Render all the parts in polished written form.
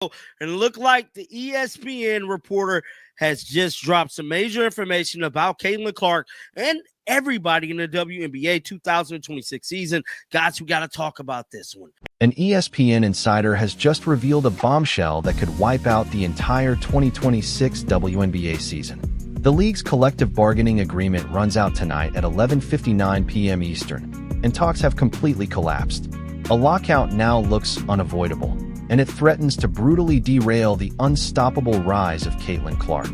And look like the ESPN reporter has just dropped some major information about Caitlin Clark and everybody in the WNBA 2026 season. Guys, we got to talk about this one. An ESPN insider has just revealed a bombshell that could wipe out the entire 2026 WNBA season. The league's collective bargaining agreement runs out tonight at 11:59 p.m. Eastern, and talks have completely collapsed. A lockout now looks unavoidable, and it threatens to brutally derail the unstoppable rise of Caitlin Clark.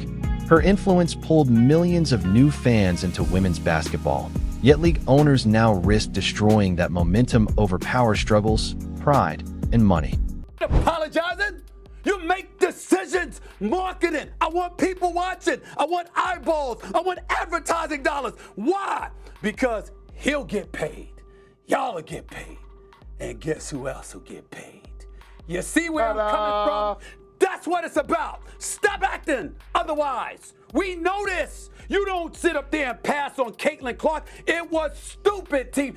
Her influence pulled millions of new fans into women's basketball, yet league owners now risk destroying that momentum over power struggles, pride, and money. Apologizing? You make decisions, marketing. I want people watching. I want eyeballs. I want advertising dollars. Why? Because he'll get paid. Y'all will get paid. And guess who else will get paid? You see where I'm coming from? That's what it's about. Stop acting otherwise. We know this. You don't sit up there and pass on Caitlin Clark. It was stupid, Team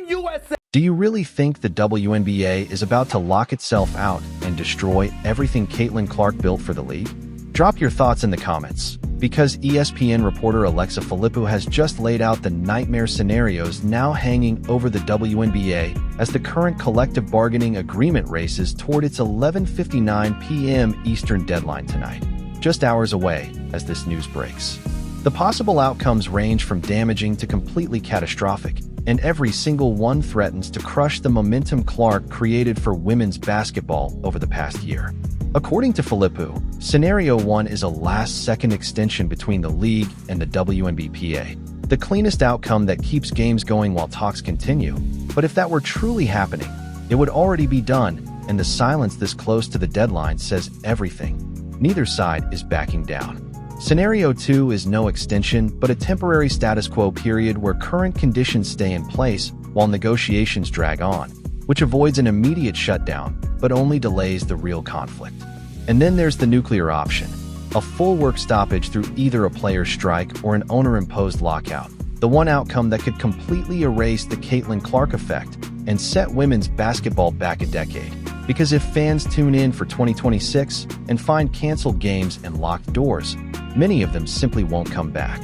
USA. Do you really think the WNBA is about to lock itself out and destroy everything Caitlin Clark built for the league? Drop your thoughts in the comments, because ESPN reporter Alexa Filippo has just laid out the nightmare scenarios now hanging over the WNBA as the current collective bargaining agreement races toward its 11:59 p.m. Eastern deadline tonight, just hours away as this news breaks. The possible outcomes range from damaging to completely catastrophic, and every single one threatens to crush the momentum Clark created for women's basketball over the past year. According to Filippo, Scenario 1 is a last-second extension between the league and the WNBPA, the cleanest outcome that keeps games going while talks continue. But if that were truly happening, it would already be done, and the silence this close to the deadline says everything. Neither side is backing down. Scenario 2 is no extension, but a temporary status quo period where current conditions stay in place while negotiations drag on, which avoids an immediate shutdown, but only delays the real conflict. And then there's the nuclear option, a full work stoppage through either a player's strike or an owner-imposed lockout, the one outcome that could completely erase the Caitlin Clark effect and set women's basketball back a decade. Because if fans tune in for 2026 and find canceled games and locked doors, many of them simply won't come back.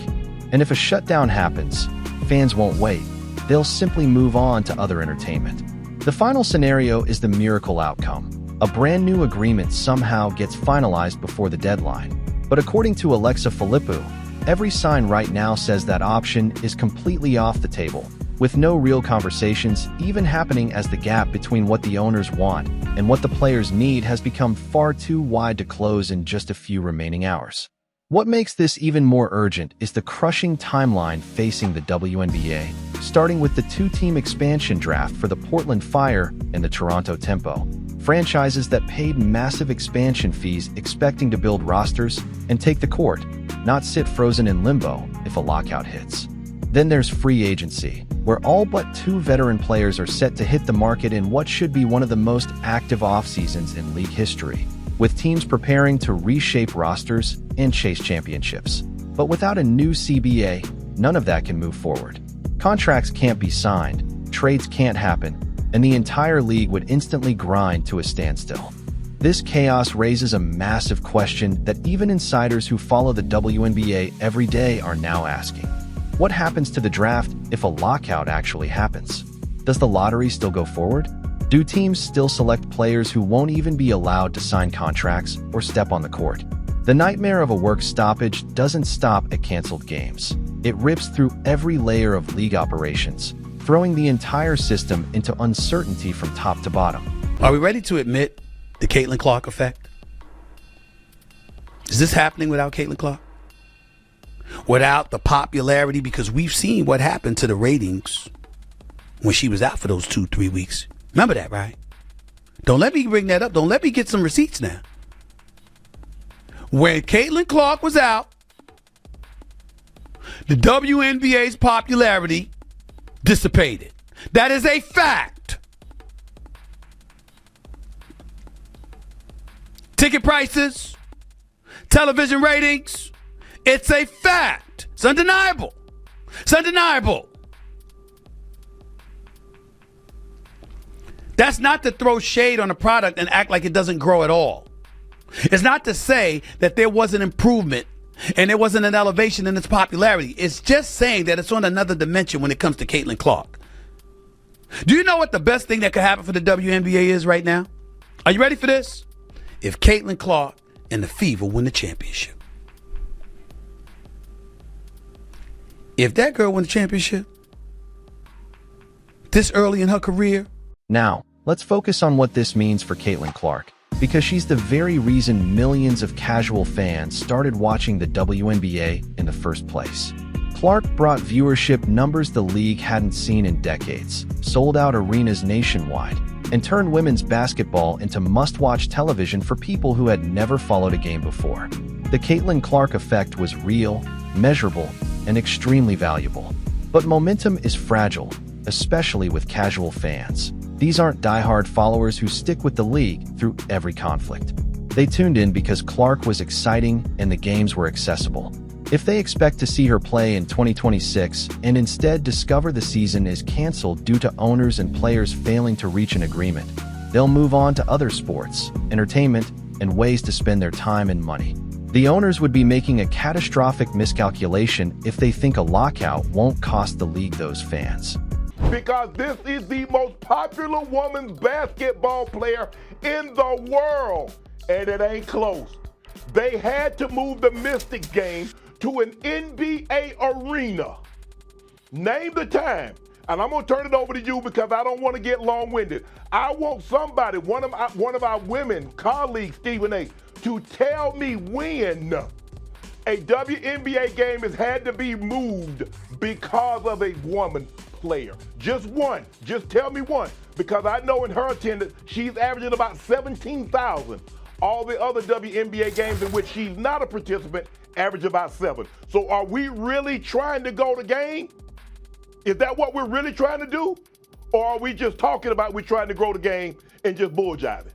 And if a shutdown happens, fans won't wait. They'll simply move on to other entertainment. The final scenario is the miracle outcome. A brand new agreement somehow gets finalized before the deadline. But according to Alexa Filippo, every sign right now says that option is completely off the table, with no real conversations even happening as the gap between what the owners want and what the players need has become far too wide to close in just a few remaining hours. What makes this even more urgent is the crushing timeline facing the WNBA, starting with the two-team expansion draft for the Portland Fire and the Toronto Tempo, franchises that paid massive expansion fees expecting to build rosters and take the court, not sit frozen in limbo if a lockout hits. Then there's free agency, where all but 2 veteran players are set to hit the market in what should be one of the most active off-seasons in league history, with teams preparing to reshape rosters and chase championships. But without a new CBA, none of that can move forward. Contracts can't be signed, trades can't happen, and the entire league would instantly grind to a standstill. This chaos raises a massive question that even insiders who follow the WNBA every day are now asking. What happens to the draft if a lockout actually happens? Does the lottery still go forward? Do teams still select players who won't even be allowed to sign contracts or step on the court? The nightmare of a work stoppage doesn't stop at canceled games. It rips through every layer of league operations, throwing the entire system into uncertainty from top to bottom. Are we ready to admit the Caitlin Clark effect? Is this happening without Caitlin Clark? Without the popularity? Because we've seen what happened to the ratings when she was out for those 2-3 weeks. Remember that, right? Don't let me bring that up. Don't let me get some receipts now. When Caitlin Clark was out, the WNBA's popularity dissipated. That is a fact. Ticket prices, television ratings, it's a fact. It's undeniable. It's undeniable. That's not to throw shade on a product and act like it doesn't grow at all. It's not to say that there wasn't improvement and there wasn't an elevation in its popularity. It's just saying that it's on another dimension when it comes to Caitlin Clark. Do you know what the best thing that could happen for the WNBA is right now? Are you ready for this? If Caitlin Clark and the Fever win the championship. If that girl wins the championship this early in her career. Now, let's focus on what this means for Caitlin Clark, because she's the very reason millions of casual fans started watching the WNBA in the first place. Clark brought viewership numbers the league hadn't seen in decades, sold out arenas nationwide, and turned women's basketball into must-watch television for people who had never followed a game before. The Caitlin Clark effect was real, measurable, and extremely valuable. But momentum is fragile, especially with casual fans. These aren't diehard followers who stick with the league through every conflict. They tuned in because Clark was exciting and the games were accessible. If they expect to see her play in 2026 and instead discover the season is canceled due to owners and players failing to reach an agreement, they'll move on to other sports, entertainment, and ways to spend their time and money. The owners would be making a catastrophic miscalculation if they think a lockout won't cost the league those fans. Because this is the most popular women's basketball player in the world, and it ain't close. They had to move the Mystic game to an NBA arena. Name the time, and I'm gonna turn it over to you because I don't want to get long-winded. I want somebody, one of our women colleagues, Stephen A., to tell me when a WNBA game has had to be moved because of a woman player. Just one. Just tell me one. Because I know in her attendance, she's averaging about 17,000. All the other WNBA games in which she's not a participant average about 7. So are we really trying to go to game? Is that what we're really trying to do? Or are we just talking about we're trying to grow the game and just bull-jiving?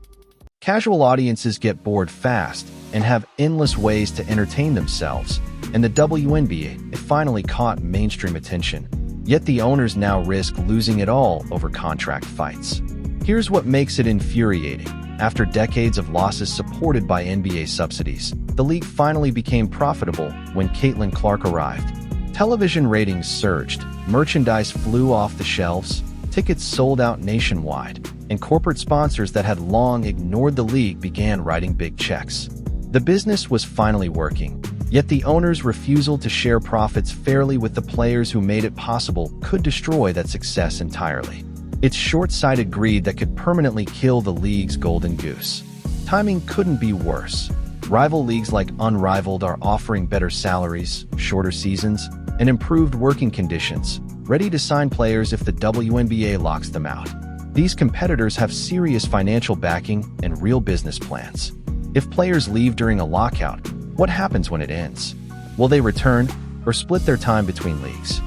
Casual audiences get bored fast and have endless ways to entertain themselves, and the WNBA finally caught mainstream attention. Yet the owners now risk losing it all over contract fights. Here's what makes it infuriating. After decades of losses supported by NBA subsidies, the league finally became profitable when Caitlin Clark arrived. Television ratings surged, merchandise flew off the shelves, tickets sold out nationwide, and corporate sponsors that had long ignored the league began writing big checks. The business was finally working, yet the owners' refusal to share profits fairly with the players who made it possible could destroy that success entirely. It's short-sighted greed that could permanently kill the league's golden goose. Timing couldn't be worse. Rival leagues like Unrivaled are offering better salaries, shorter seasons, and improved working conditions, ready to sign players if the WNBA locks them out. These competitors have serious financial backing and real business plans. If players leave during a lockout, what happens when it ends? Will they return or split their time between leagues?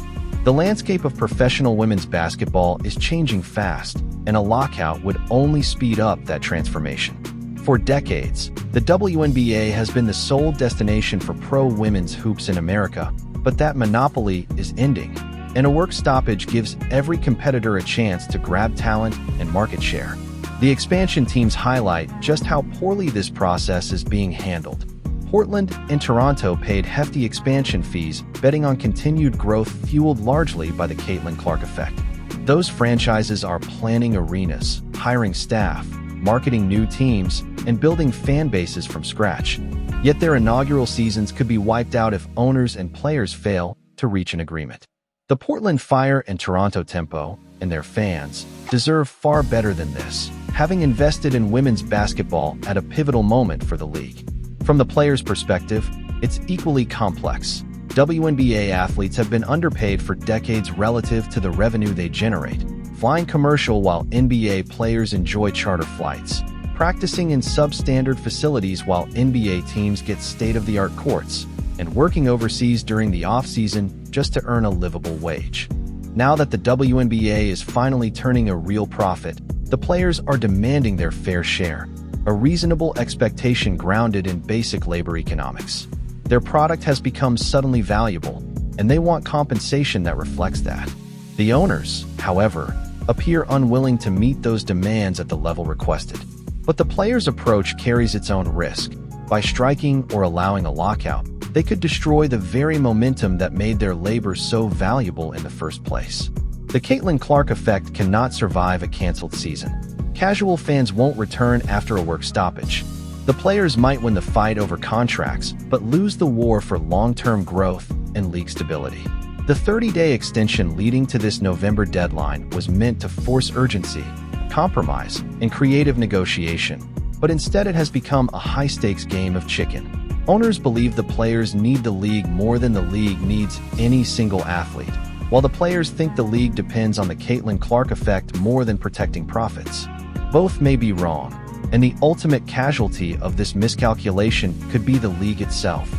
The landscape of professional women's basketball is changing fast, and a lockout would only speed up that transformation. For decades, the WNBA has been the sole destination for pro women's hoops in America, but that monopoly is ending, and a work stoppage gives every competitor a chance to grab talent and market share. The expansion teams highlight just how poorly this process is being handled. Portland and Toronto paid hefty expansion fees, betting on continued growth fueled largely by the Caitlin Clark effect. Those franchises are planning arenas, hiring staff, marketing new teams, and building fan bases from scratch. Yet their inaugural seasons could be wiped out if owners and players fail to reach an agreement. The Portland Fire and Toronto Tempo, and their fans, deserve far better than this, having invested in women's basketball at a pivotal moment for the league. From the players' perspective, it's equally complex. WNBA athletes have been underpaid for decades relative to the revenue they generate, flying commercial while NBA players enjoy charter flights, practicing in substandard facilities while NBA teams get state-of-the-art courts, and working overseas during the off-season just to earn a livable wage. Now that the WNBA is finally turning a real profit, the players are demanding their fair share, a reasonable expectation grounded in basic labor economics. Their product has become suddenly valuable, and they want compensation that reflects that. The owners, however, appear unwilling to meet those demands at the level requested. But the players' approach carries its own risk. By striking or allowing a lockout, they could destroy the very momentum that made their labor so valuable in the first place. The Caitlin Clark effect cannot survive a canceled season. Casual fans won't return after a work stoppage. The players might win the fight over contracts, but lose the war for long-term growth and league stability. The 30-day extension leading to this November deadline was meant to force urgency, compromise, and creative negotiation, but instead it has become a high-stakes game of chicken. Owners believe the players need the league more than the league needs any single athlete, while the players think the league depends on the Caitlin Clark effect more than protecting profits. Both may be wrong, and the ultimate casualty of this miscalculation could be the league itself.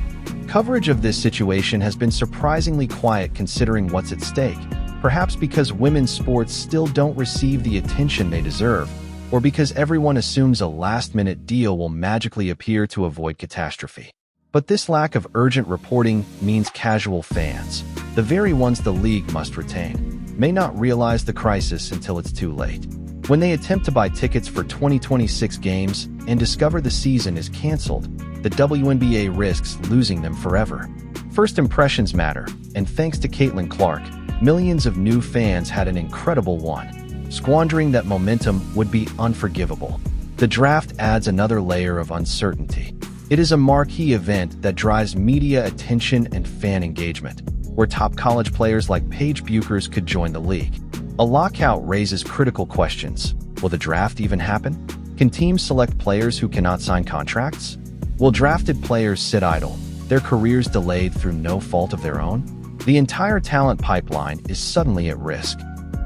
Coverage of this situation has been surprisingly quiet considering what's at stake, perhaps because women's sports still don't receive the attention they deserve, or because everyone assumes a last-minute deal will magically appear to avoid catastrophe. But this lack of urgent reporting means casual fans, the very ones the league must retain, may not realize the crisis until it's too late. When they attempt to buy tickets for 2026 games and discover the season is canceled, the WNBA risks losing them forever. First impressions matter, and thanks to Caitlin Clark, millions of new fans had an incredible one. Squandering that momentum would be unforgivable. The draft adds another layer of uncertainty. It is a marquee event that drives media attention and fan engagement, where top college players like Paige Buchers could join the league. A lockout raises critical questions. Will the draft even happen? Can teams select players who cannot sign contracts? Will drafted players sit idle, their careers delayed through no fault of their own? The entire talent pipeline is suddenly at risk.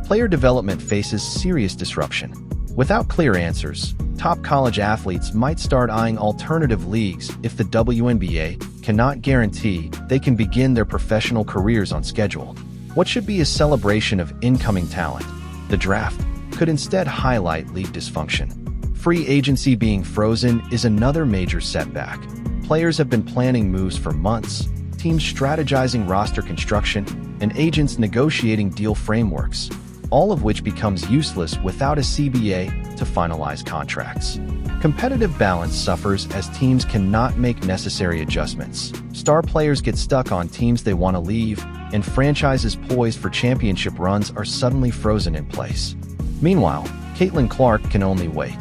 Player development faces serious disruption. Without clear answers, top college athletes might start eyeing alternative leagues if the WNBA cannot guarantee they can begin their professional careers on schedule. What should be a celebration of incoming talent, the draft, could instead highlight league dysfunction. Free agency being frozen is another major setback. Players have been planning moves for months, teams strategizing roster construction, and agents negotiating deal frameworks, all of which becomes useless without a CBA to finalize contracts. Competitive balance suffers as teams cannot make necessary adjustments. Star players get stuck on teams they want to leave, and franchises poised for championship runs are suddenly frozen in place. Meanwhile, Caitlin Clark can only wait.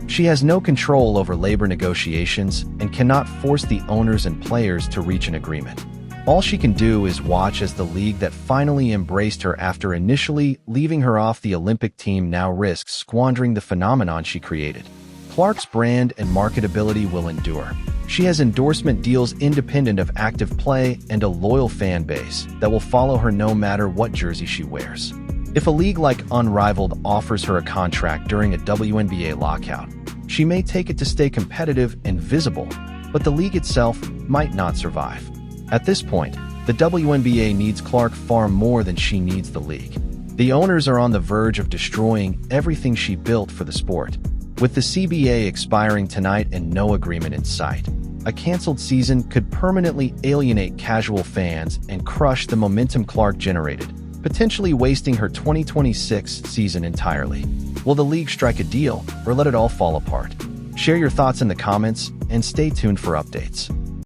She has no control over labor negotiations and cannot force the owners and players to reach an agreement. All she can do is watch as the league that finally embraced her after initially leaving her off the Olympic team now risks squandering the phenomenon she created. Clark's brand and marketability will endure. She has endorsement deals independent of active play and a loyal fan base that will follow her no matter what jersey she wears. If a league like Unrivaled offers her a contract during a WNBA lockout, she may take it to stay competitive and visible, but the league itself might not survive. At this point, the WNBA needs Clark far more than she needs the league. The owners are on the verge of destroying everything she built for the sport. With the CBA expiring tonight and no agreement in sight, a canceled season could permanently alienate casual fans and crush the momentum Clark generated, potentially wasting her 2026 season entirely. Will the league strike a deal or let it all fall apart? Share your thoughts in the comments and stay tuned for updates.